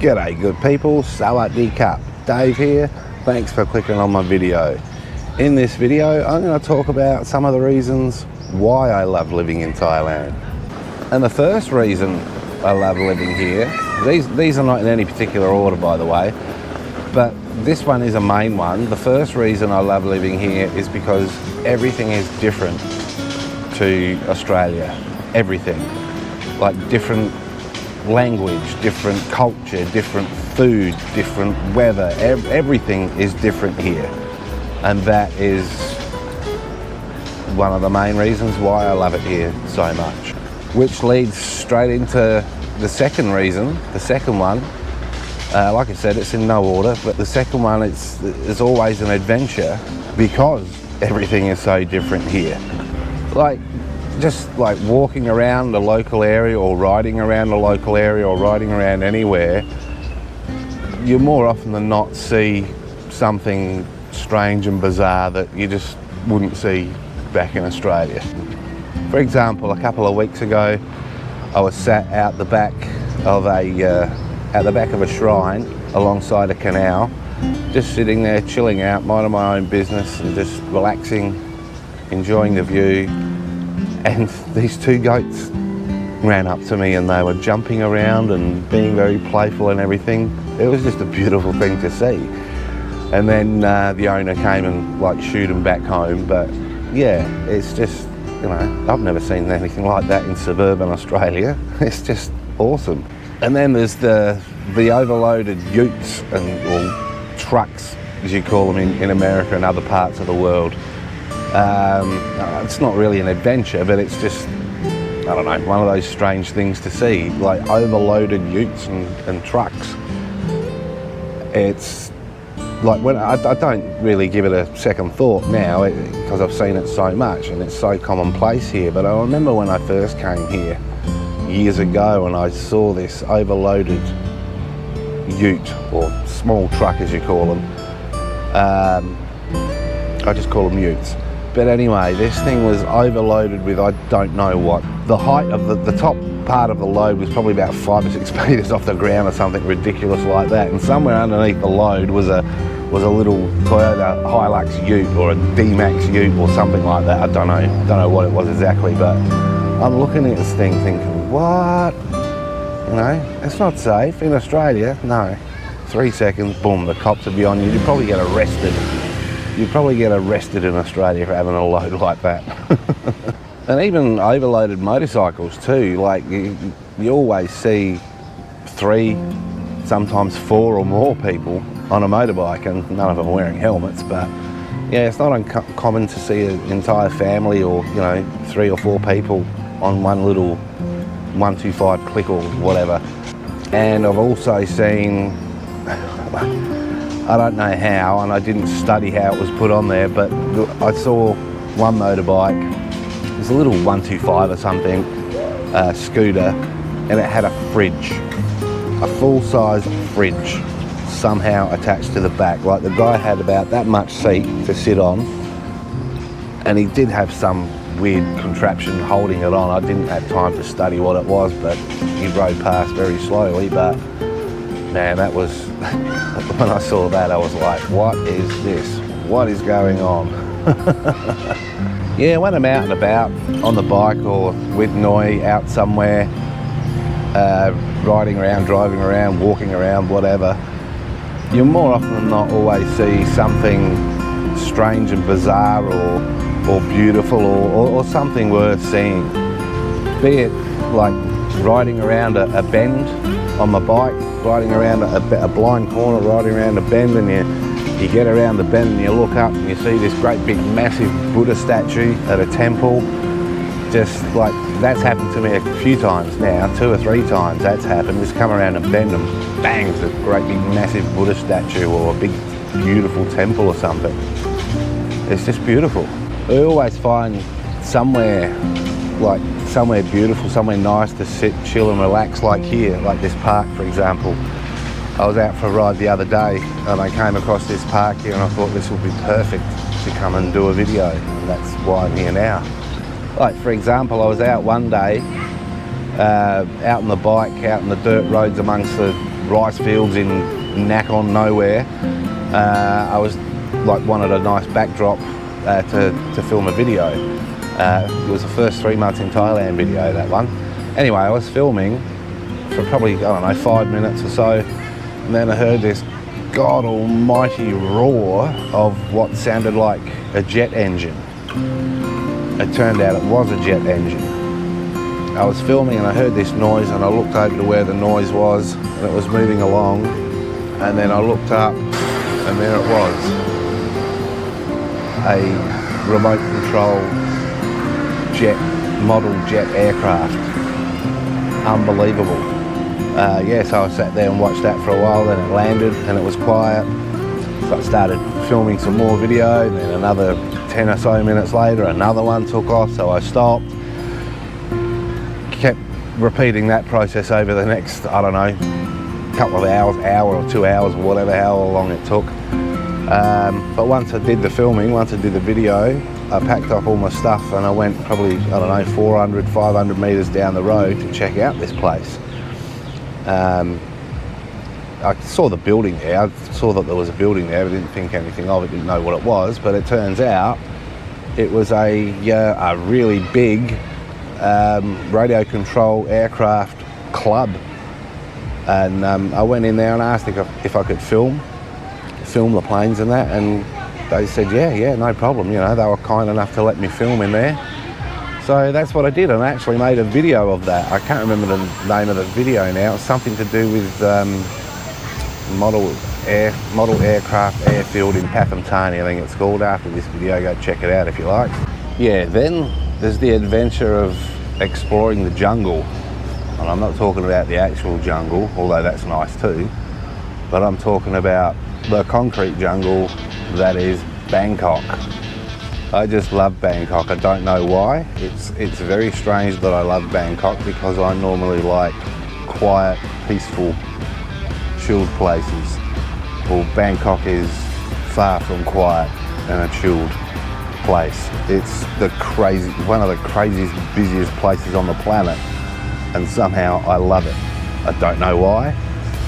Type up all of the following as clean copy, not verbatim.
G'day good people, Sawadee Cup. Dave here, thanks for clicking on my video. In this video I'm going to talk about some of the reasons why I love living in Thailand. And the first reason I love living here, these are not in any particular order by the way, but this one is a main one. The first reason I love living here is because everything is different to Australia. Everything. Like different language, different culture, different food, different weather, everything is different here. And that is one of the main reasons why I love it here so much. Which leads straight into the second reason, the second one. Like I said, it's in no order, but the second one is always an adventure because everything is so different here. Just like walking around a local area or riding around a local area or riding around anywhere, you more often than not see something strange and bizarre that you just wouldn't see back in Australia. For example, a couple of weeks ago, I was sat out the back of a shrine alongside a canal, just sitting there chilling out, minding my own business and just relaxing, enjoying the view. And these two goats ran up to me and they were jumping around and being very playful and everything. It was just a beautiful thing to see. And then the owner came and like shooed them back home. But yeah, it's just, you know, I've never seen anything like that in suburban Australia. It's just awesome. And then there's the overloaded utes or trucks, as you call them in America and other parts of the world. It's not really an adventure, but it's just, I don't know, one of those strange things to see, like overloaded utes and trucks. It's like, when I don't really give it a second thought now because I've seen it so much and it's so commonplace here, but I remember when I first came here years ago and I saw this overloaded ute or small truck as you call them. I just call them utes. But anyway, this thing was overloaded with I don't know what. The height of the top part of the load was probably about 5 or 6 meters off the ground or something ridiculous like that. And somewhere underneath the load was a little Toyota Hilux ute or a D-Max ute or something like that. I don't know what it was exactly, but I'm looking at this thing thinking, what? You know, it's not safe in Australia. No. 3 seconds, boom, the cops would be on you. You'd probably get arrested. You'd probably get arrested in Australia for having a load like that. And even overloaded motorcycles too, like you always see 3, sometimes 4 or more people on a motorbike and none of them are wearing helmets, but yeah, it's not uncommon to see an entire family or, you know, 3 or 4 people on one little 125 click or whatever. And I've also seen, I don't know how, and I didn't study how it was put on there, but I saw one motorbike, it was a little 125 or something, scooter, and it had a fridge, a full-size fridge somehow attached to the back. Like the guy had about that much seat to sit on, and he did have some weird contraption holding it on. I didn't have time to study what it was, but he rode past very slowly. But man, that was, when I saw that, I was like, what is this? What is going on? Yeah, when I'm out and about on the bike or with Noi out somewhere, riding around, driving around, walking around, whatever, you more often than not always see something strange and bizarre or beautiful or something worth seeing. Be it like riding around a bend on my bike, riding around a blind corner, riding around a bend, and you get around the bend and you look up and you see this great big massive Buddha statue at a temple. Just like, that's happened to me a few times now, 2 or 3 times that's happened. Just come around a bend and bang, it's a great big massive Buddha statue or a big beautiful temple or something. It's just beautiful. I always find somewhere beautiful, somewhere nice to sit, chill and relax, like here, like this park for example. I was out for a ride the other day and I came across this park here and I thought this would be perfect to come and do a video, and that's why I'm here now. Like for example, I was out one day, out on the bike, out on the dirt roads amongst the rice fields in Nakhon nowhere. I was like wanted a nice backdrop to film a video. It was the first 3 months in Thailand video, that one. Anyway, I was filming for probably, I don't know, 5 minutes or so, and then I heard this god almighty roar of what sounded like a jet engine. It turned out it was a jet engine. I was filming and I heard this noise, and I looked over to where the noise was, and it was moving along, and then I looked up and there it was, a remote control model jet aircraft. Unbelievable. So I sat there and watched that for a while, then it landed and it was quiet. So I started filming some more video, and then another 10 or so minutes later another one took off, so I stopped. Kept repeating that process over the next, I don't know, couple of hours, hour or 2 hours, whatever, how long it took. But once I did the filming, once I did the video, I packed up all my stuff and I went probably, I don't know, 400, 500 metres down the road to check out this place. I saw the building there. I saw that there was a building there, but didn't think anything of it, didn't know what it was. But it turns out it was a really big radio control aircraft club. And I went in there and asked if I could film the planes and that, and they said yeah, no problem. You know, they were kind enough to let me film in there. So that's what I did, and I actually made a video of that. I can't remember the name of the video now. It's something to do with model aircraft airfield in Pathumthani, I think it's called. After this video, go check it out if you like. Yeah, then there's the adventure of exploring the jungle. And I'm not talking about the actual jungle, although that's nice too, but I'm talking about the concrete jungle that is Bangkok. I just love Bangkok. I don't know why. It's very strange that I love Bangkok, because I normally like quiet, peaceful, chilled places. Well, Bangkok is far from quiet and a chilled place. It's one of the craziest, busiest places on the planet, and somehow I love it. I don't know why,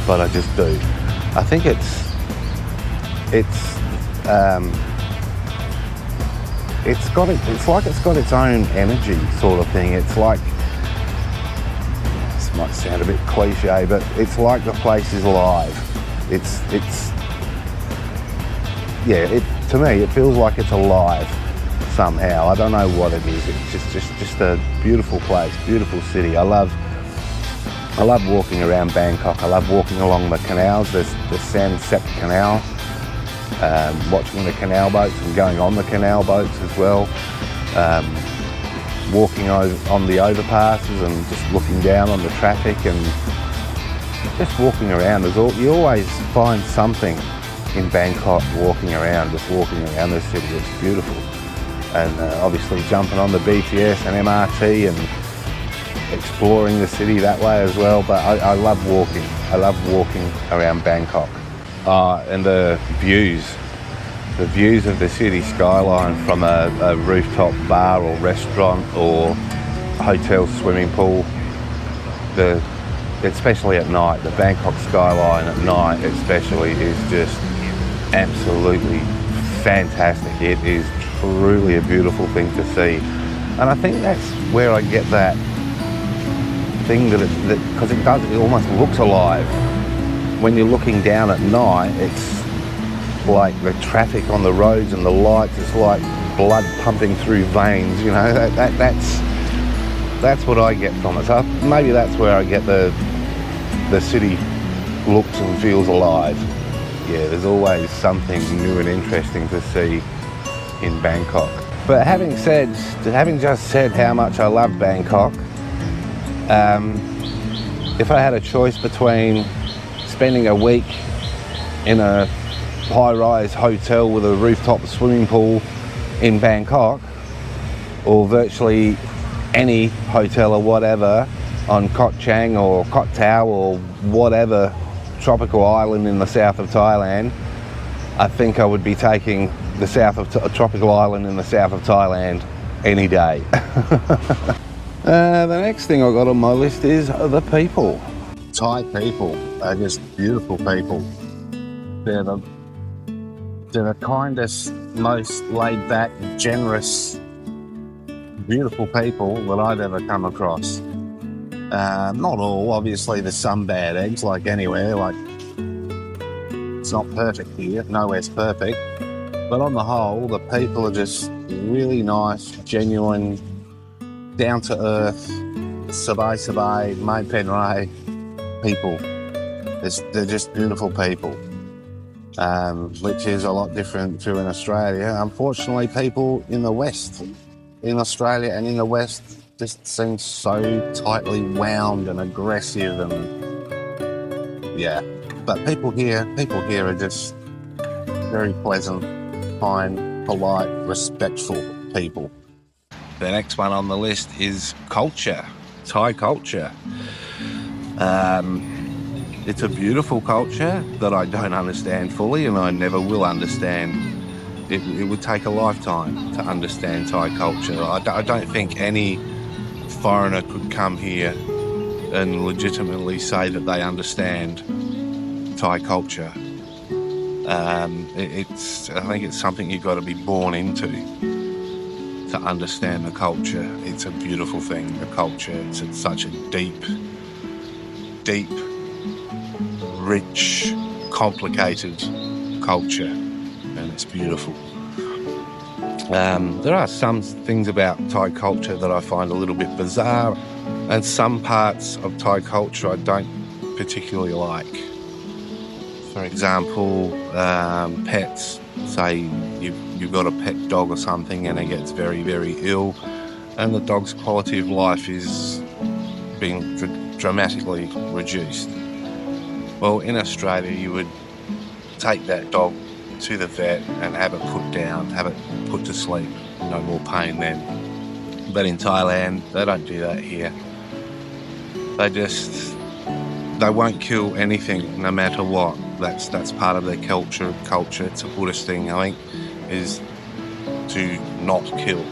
but I just do. I think it's like it's got its own energy, sort of thing. It's like, this might sound a bit cliche, but it's like the place is alive. To me, it feels like it's alive somehow. I don't know what it is. It's just a beautiful place, beautiful city. I love walking around Bangkok. I love walking along the canals. There's the San Sep Canal, watching the canal boats and going on the canal boats as well. Walking on the overpasses and just looking down on the traffic and just walking around. You always find something in Bangkok walking around the city. It's beautiful. And obviously jumping on the BTS and MRT and exploring the city that way as well. But I love walking. I love walking around Bangkok. And the views of the city skyline from a rooftop bar or restaurant or hotel swimming pool, especially at night, the Bangkok skyline at night especially is just absolutely fantastic. It is truly a beautiful thing to see, and I think that's where I get that thing because it almost looks alive. When you're looking down at night, it's like the traffic on the roads and the lights, it's like blood pumping through veins, you know. That's what I get from it. So maybe that's where I get the city looks and feels alive. Yeah, there's always something new and interesting to see in Bangkok. But having just said how much I love Bangkok, if I had a choice between spending a week in a high-rise hotel with a rooftop swimming pool in Bangkok, or virtually any hotel or whatever on Koh Chang or Koh Tao or whatever tropical island in the south of Thailand, I think I would be taking the tropical island in the south of Thailand any day. The next thing I got on my list is the people. Thai people are just beautiful people. They're the kindest, most laid-back, generous, beautiful people that I've ever come across. Not all, obviously there's some bad eggs, like anywhere, like it's not perfect here, nowhere's perfect. But on the whole, the people are just really nice, genuine, down-to-earth, sabai, mai pen rai people. They're just beautiful people, which is a lot different to in Australia. Unfortunately, people in the West, in Australia and in the West, just seem so tightly wound and aggressive and yeah. But people here are just very pleasant, kind, polite, respectful people. The next one on the list is culture, Thai culture. It's a beautiful culture that I don't understand fully, and I never will understand. It would take a lifetime to understand Thai culture. I don't think any foreigner could come here and legitimately say that they understand Thai culture. I think it's something you've got to be born into to understand the culture. It's a beautiful thing, the culture. It's such a deep, rich, complicated culture, and it's beautiful. There are some things about Thai culture that I find a little bit bizarre, and some parts of Thai culture I don't particularly like. For example, pets. Say you've got a pet dog or something and it gets very, very ill, and the dog's quality of life is being dramatically reduced. Well, in Australia, you would take that dog to the vet and have it put down, have it put to sleep. No more pain then. But in Thailand, they don't do that here. They won't kill anything, no matter what. That's part of their culture. It's a Buddhist thing, I think, is to not kill.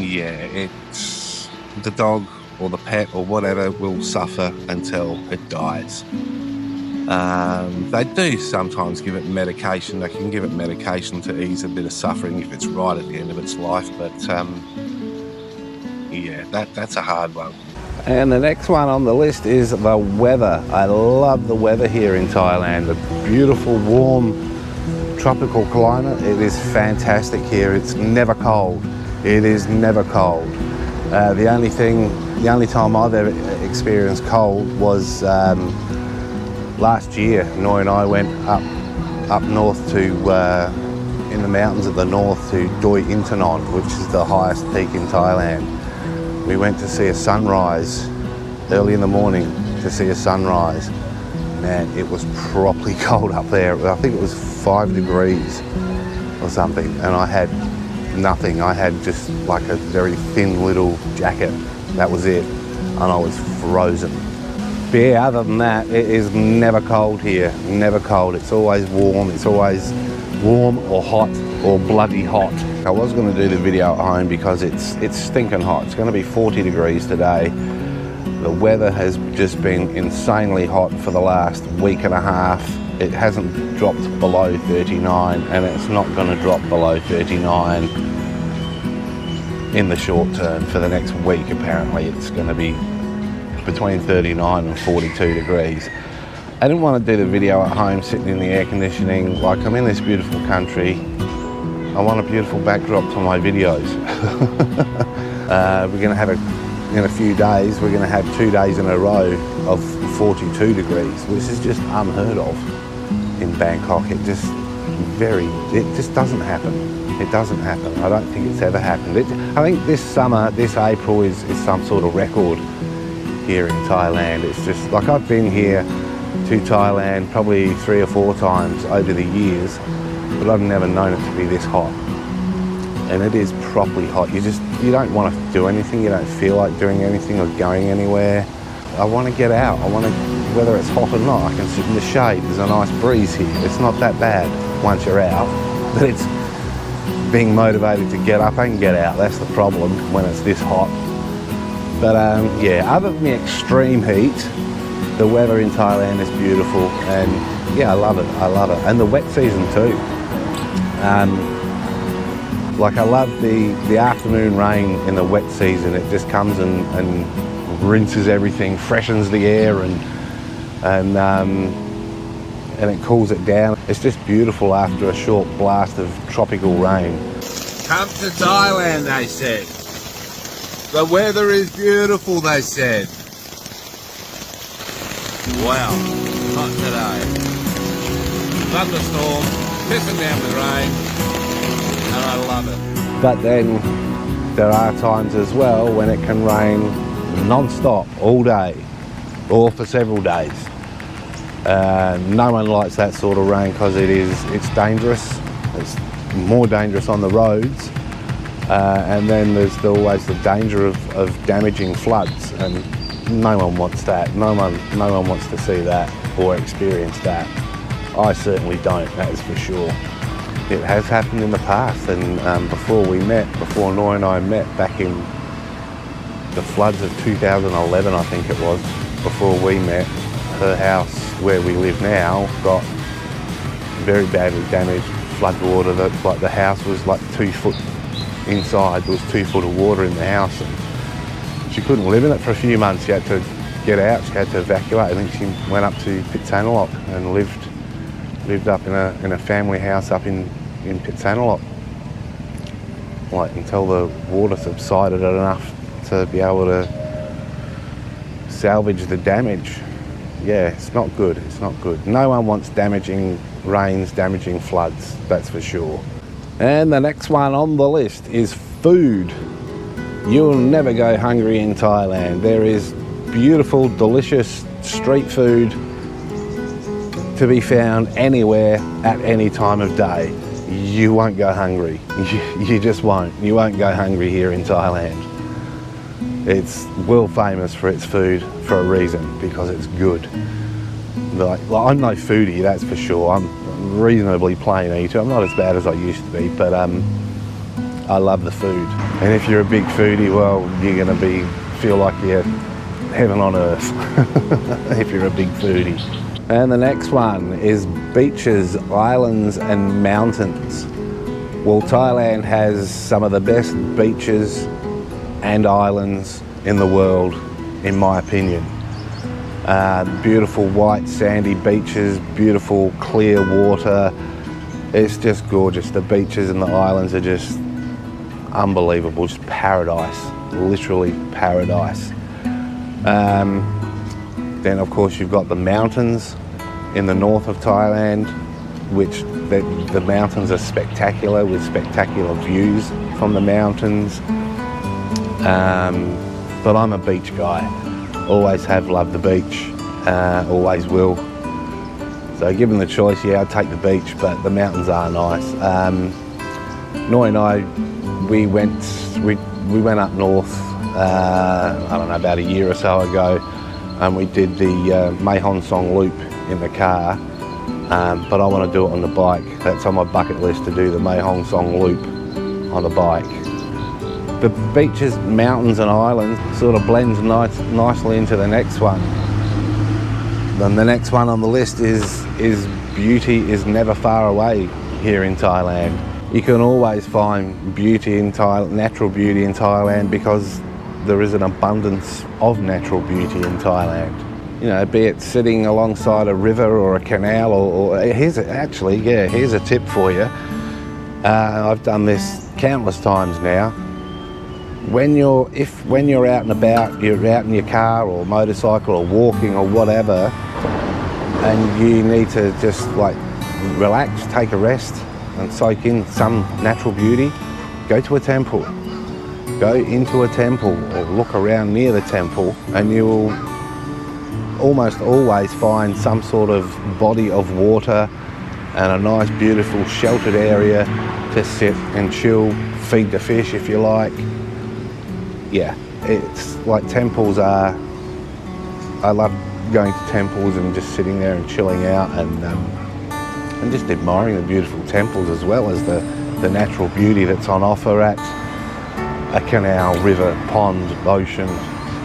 It's the dog or the pet or whatever will suffer until it dies. They do sometimes give it medication. They can give it medication to ease a bit of suffering if it's right at the end of its life, but that's a hard one. And the next one on the list is the weather. I love the weather here in Thailand. A beautiful, warm, tropical climate. It is fantastic here. It's never cold. It is never cold. The only time I've ever experienced cold was last year. Noi and I went up north to in the mountains of the north to Doi Intanon, which is the highest peak in Thailand. We went to see a sunrise early in the morning to see a sunrise. Man, it was properly cold up there. I think it was 5 degrees or something, and I had nothing. I had just like a very thin little jacket. That was it, and I was frozen. But yeah, other than that, it is never cold here. Never cold. It's always warm. It's always warm or hot or bloody hot. I was going to do the video at home because it's stinking hot. It's going to be 40 degrees today. The weather has just been insanely hot for the last week and a half. It hasn't dropped below 39, and it's not going to drop below 39 in the short term. For the next week, apparently it's going to be between 39 and 42 degrees. I didn't want to do the video at home sitting in the air conditioning. Like, I'm in this beautiful country. I want a beautiful backdrop to my videos. We're going to have in a few days, we're going to have 2 days in a row of 42 degrees, which is just unheard of in Bangkok. It just doesn't happen. It doesn't happen. I don't think it's ever happened. I think this summer, this April is some sort of record here in Thailand. It's just like, I've been here to Thailand probably 3 or 4 times over the years, but I've never known it to be this hot. And it is properly hot. You don't want to do anything. You don't feel like doing anything or going anywhere. I want to get out. Whether it's hot or not, I can sit in the shade. There's a nice breeze here. It's not that bad once you're out, but it's being motivated to get up and get out. That's the problem when it's this hot. But yeah, other than the extreme heat, the weather in Thailand is beautiful, and yeah, I love it. And the wet season too. Like I love the afternoon rain in the wet season. It just comes and rinses everything, freshens the air, and it cools it down. It's just beautiful after a short blast of tropical rain. Come to Thailand, they said. The weather is beautiful, they said. Wow, not today. Thunderstorm, pissing down with rain, and I love it. But then there are times as well when it can rain non-stop all day or for several days. No one likes that sort of rain because it's dangerous. It's more dangerous on the roads, and then there's always the danger of damaging floods, and no one wants that. No one wants to see that or experience that. I certainly don't, that is for sure. It has happened in the past, and before Noy and I met back in the floods of 2011, I think it was, before we met, her house where we live now got very badly damaged. Flood water, like the house was like 2 foot inside. There was 2 foot of water in the house, and she couldn't live in it for a few months. She had to get out. She had to evacuate. I think she went up to Pitsanalok and lived up in a family house up in Pitsanalok, like until the water subsided enough to be able to salvage the damage. Yeah, it's not good. It's not good. No one wants damaging rains, damaging floods, that's for sure. And the next one on the list is food. You'll never go hungry in Thailand. There is beautiful, delicious street food to be found anywhere at any time of day. You won't go hungry. You just won't. You won't go hungry here in Thailand. It's world famous for its food for a reason, because it's good. Like I'm no foodie, that's for sure. I'm reasonably plain eater. I'm not as bad as I used to be, but I love the food. And if you're a big foodie, well, you're going to feel like you're heaven on earth if you're a big foodie. And the next one is beaches, islands and mountains. Well, Thailand has some of the best beaches and islands in the world, in my opinion. Beautiful white sandy beaches, beautiful clear water. It's just gorgeous. The beaches and the islands are just unbelievable, just paradise, literally paradise. Then of course you've got the mountains in the north of Thailand, which the mountains are spectacular, with spectacular views from the mountains. But I'm a beach guy. Always have loved the beach, always will. So given the choice, yeah, I'd take the beach, but the mountains are nice. Noy and I, we went up north, I don't know, about a year or so ago, and we did the Mae Hon Song Loop in the car, but I want to do it on the bike. That's on my bucket list, to do the Mae Hon Song Loop on the bike. The beaches, mountains and islands sort of blends nicely into the next one. Then the next one on the list is beauty is never far away here in Thailand. You can always find beauty in Thailand, natural beauty in Thailand, because there is an abundance of natural beauty in Thailand. You know, be it sitting alongside a river or a canal, or here's a tip for you. I've done this countless times now. When you're out and about, you're out in your car or motorcycle or walking or whatever, and you need to just like relax, take a rest and soak in some natural beauty, go to a temple. Go into a temple or look around near the temple, and you will almost always find some sort of body of water and a nice beautiful sheltered area to sit and chill, feed the fish if you like. Yeah, it's like temples are, I love going to temples and just sitting there and chilling out and just admiring the beautiful temples, as well as the natural beauty that's on offer at a canal, river, pond, ocean,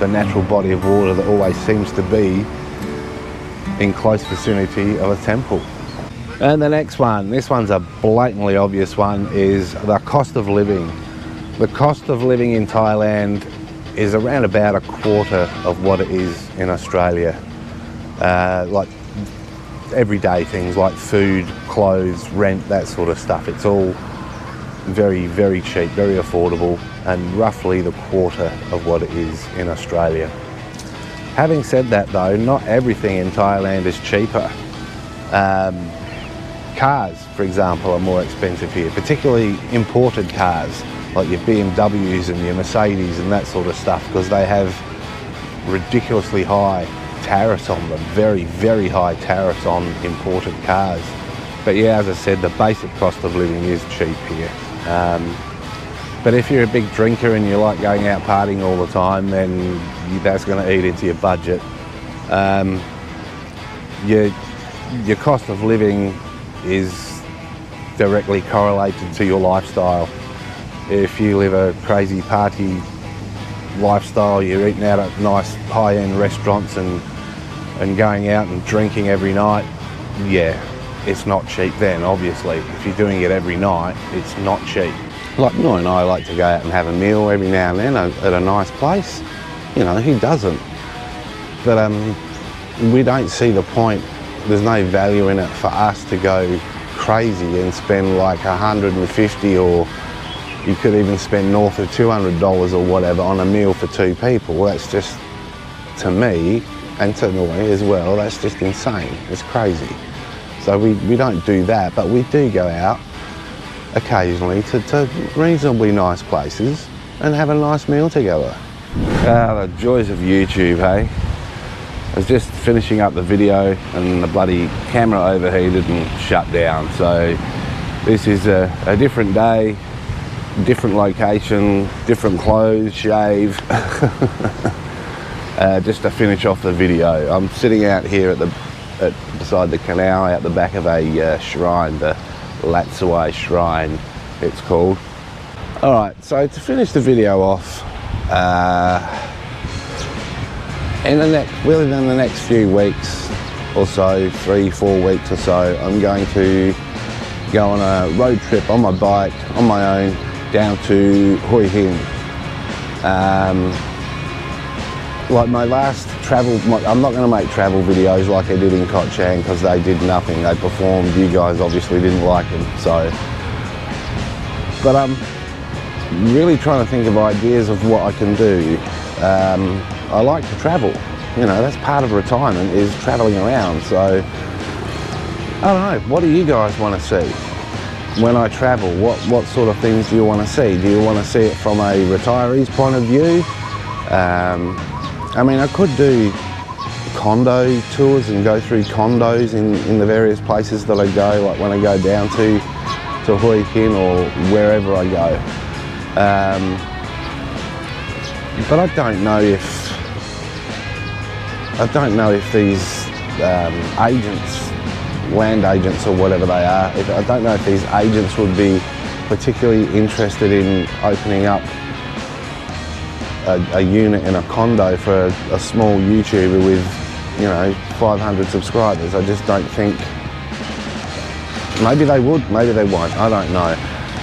the natural body of water that always seems to be in close vicinity of a temple. And the next one, this one's a blatantly obvious one, is the cost of living. The cost of living in Thailand is around about a quarter of what it is in Australia. Like everyday things like food, clothes, rent, that sort of stuff. It's all very, very cheap, very affordable, and roughly the quarter of what it is in Australia. Having said that though, not everything in Thailand is cheaper. Cars, for example, are more expensive here, particularly imported cars, like your BMWs and your Mercedes and that sort of stuff, because they have ridiculously high tariffs on them, very, very high tariffs on imported cars. But yeah, as I said, the basic cost of living is cheap here. But if you're a big drinker and you like going out partying all the time, then that's going to eat into your budget. Your cost of living is directly correlated to your lifestyle. If you live a crazy party lifestyle, you're eating out at nice high-end restaurants and going out and drinking every night, yeah, it's not cheap then, obviously. If you're doing it every night, it's not cheap. Like Noy and I like to go out and have a meal every now and then at a nice place. You know, who doesn't? But we don't see the point. There's no value in it for us to go crazy and spend like $150, or you could even spend north of $200 or whatever on a meal for two people. That's just, to me, and to Noy as well, that's just insane. It's crazy. So we don't do that, but we do go out occasionally to reasonably nice places and have a nice meal together. The joys of YouTube, hey? I was just finishing up the video and the bloody camera overheated and shut down. So this is a different day, different location, different clothes, shave. Just to finish off the video, I'm sitting out here beside the canal out the back of a shrine, the Latsawai Shrine it's called. Alright, so to finish the video off, within the next few weeks or so, 3-4 weeks or so, I'm going to go on a road trip on my bike, on my own, down to Hoi Hin. Like my last travel, I'm not going to make travel videos like I did in Koh Chang because they did nothing. They performed, you guys obviously didn't like them, so. But I'm really trying to think of ideas of what I can do. I like to travel, you know, that's part of retirement, is traveling around. So, I don't know, what do you guys want to see when I travel? What sort of things do you want to see? Do you want to see it from a retiree's point of view? I mean, I could do condo tours and go through condos in the various places that I go, like when I go down to Hoi Hin or wherever I go. But I don't know if these agents, land agents or whatever they are, I don't know if these agents would be particularly interested in opening up a unit in a condo for a small YouTuber with, you know, 500 subscribers. I just don't think. Maybe they would, maybe they won't, I don't know.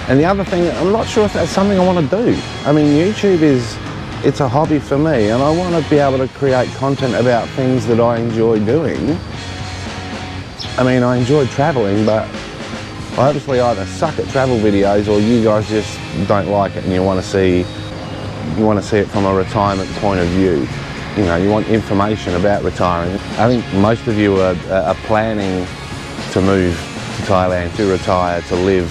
And the other thing, I'm not sure if that's something I want to do. I mean, YouTube it's a hobby for me, and I want to be able to create content about things that I enjoy doing. I mean, I enjoy traveling, but I obviously either suck at travel videos or you guys just don't like it and you want to see it from a retirement point of view. You know, you want information about retiring. I think most of you are planning to move to Thailand, to retire, to live,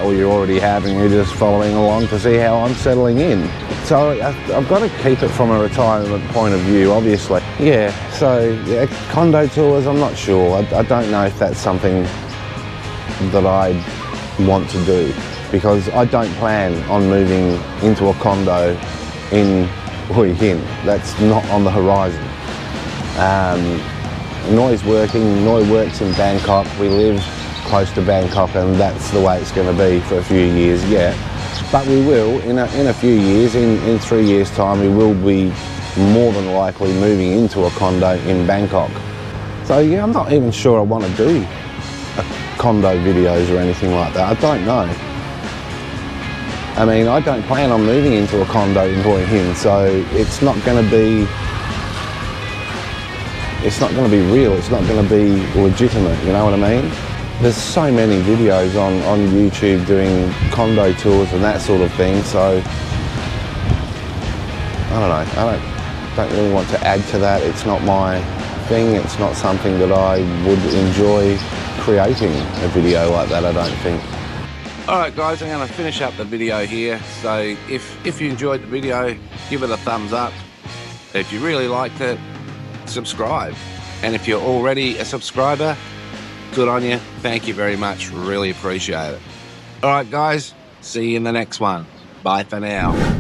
or you already have and you're just following along to see how I'm settling in. So I've got to keep it from a retirement point of view, obviously. Yeah, so yeah, condo tours, I'm not sure. I don't know if that's something that I want to do, because I don't plan on moving into a condo in Hoi Hin. That's not on the horizon. Noy's working, Noy works in Bangkok. We live close to Bangkok and that's the way it's going to be for a few years yet. But we will, in a few years, in 3 years' time, we will be more than likely moving into a condo in Bangkok. So yeah, I'm not even sure I want to do condo videos or anything like that. I don't know. I mean, I don't plan on moving into a condo in Hoi Hin, so it's not going to be real. It's not going to be legitimate. You know what I mean? There's so many videos on YouTube doing condo tours and that sort of thing. So I don't know. I don't really want to add to that. It's not my thing. It's not something that I would enjoy creating a video like that, I don't think. Alright guys, I'm going to finish up the video here. So if you enjoyed the video, give it a thumbs up. If you really liked it, subscribe. And if you're already a subscriber, good on you. Thank you very much. Really appreciate it. Alright guys, see you in the next one. Bye for now.